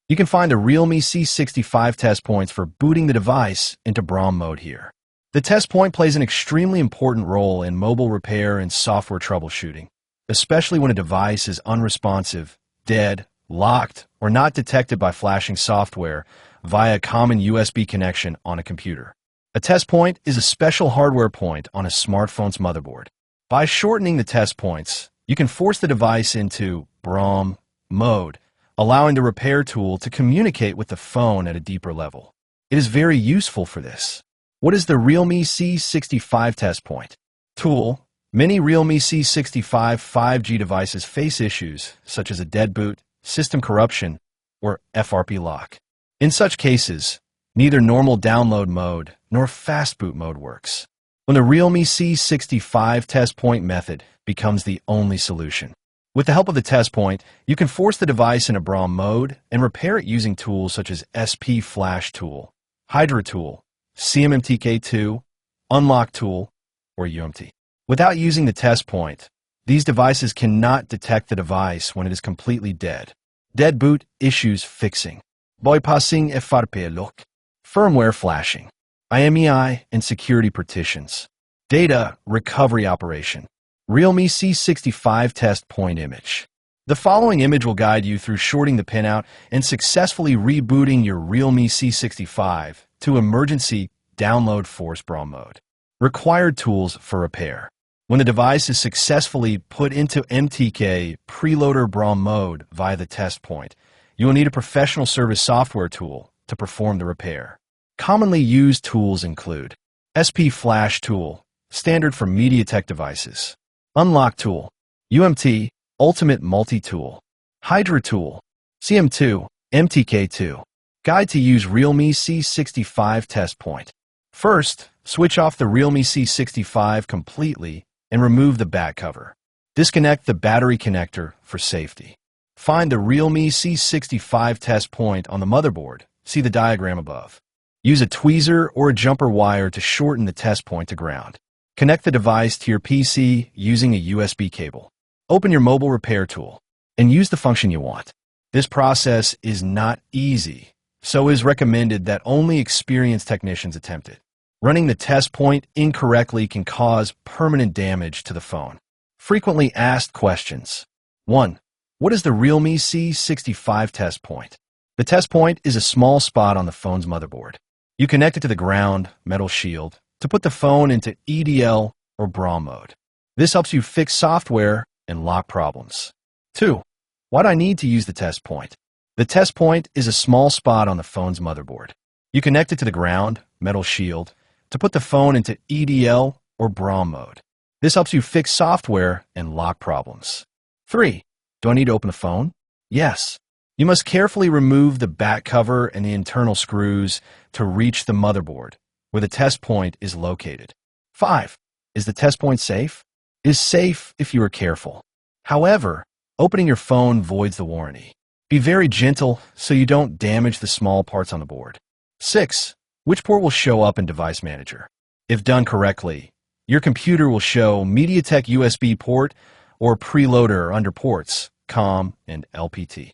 You can find the Realme C65 test points for booting the device into BROM mode here. The test point plays an extremely important role in mobile repair and software troubleshooting, especially when a device is unresponsive, dead, locked, or not detected by flashing software via a common USB connection on a computer. A test point is a special hardware point on a smartphone's motherboard. By shortening the test points, you can force the device into BROM mode, allowing the repair tool to communicate with the phone at a deeper level. It is very useful for this. What is the Realme C65 test point? Tool. Many Realme C65 5G devices face issues such as a dead boot, system corruption, or FRP lock. In such cases, neither normal download mode nor fast boot mode works, when the Realme C65 test point method becomes the only solution. With the help of the test point, you can force the device into BROM mode and repair it using tools such as SP Flash Tool, Hydra Tool, CMMTK2, Unlock Tool, or UMT. Without using the test point, these devices cannot detect the device when it is completely dead. Dead boot issues fixing. Bypassing FRP lock. Firmware flashing. IMEI and security partitions. Data recovery operation. Realme C65 test point image. The following image will guide you through shorting the pinout and successfully rebooting your Realme C65 to emergency download force BROM mode. Required tools for repair. When the device is successfully put into MTK preloader BROM mode via the test point, you will need a professional service software tool to perform the repair. Commonly used tools include SP Flash Tool, standard for MediaTek devices. Unlock Tool, UMT, Ultimate Multi-Tool. Hydra Tool, CM2, MTK2. Guide to use Realme C65 test point. First, switch off the Realme C65 completely and remove the back cover. Disconnect the battery connector for safety. Find the Realme C65 test point on the motherboard. See the diagram above. Use a tweezer or a jumper wire to shorten the test point to ground. Connect the device to your PC using a USB cable. Open your mobile repair tool and use the function you want. This process is not easy, so it is recommended that only experienced technicians attempt it. Running the test point incorrectly can cause permanent damage to the phone. Frequently asked questions. 1. What is the Realme C65 test point? The test point is a small spot on the phone's motherboard. You connect it to the ground metal shield to put the phone into EDL or BROM mode. This helps you fix software and lock problems. 2. Why do I need to use the test point? The test point is a small spot on the phone's motherboard. You connect it to the ground metal shield to put the phone into EDL or BROM mode. This helps you fix software and lock problems. 3. Do I need to open the phone? Yes. You must carefully remove the back cover and the internal screws to reach the motherboard, where the test point is located. 5. Is the test point safe? It is safe if you are careful. However, opening your phone voids the warranty. Be very gentle so you don't damage the small parts on the board. 6. Which port will show up in Device Manager? If done correctly, your computer will show MediaTek USB port or preloader under ports, COM and LPT.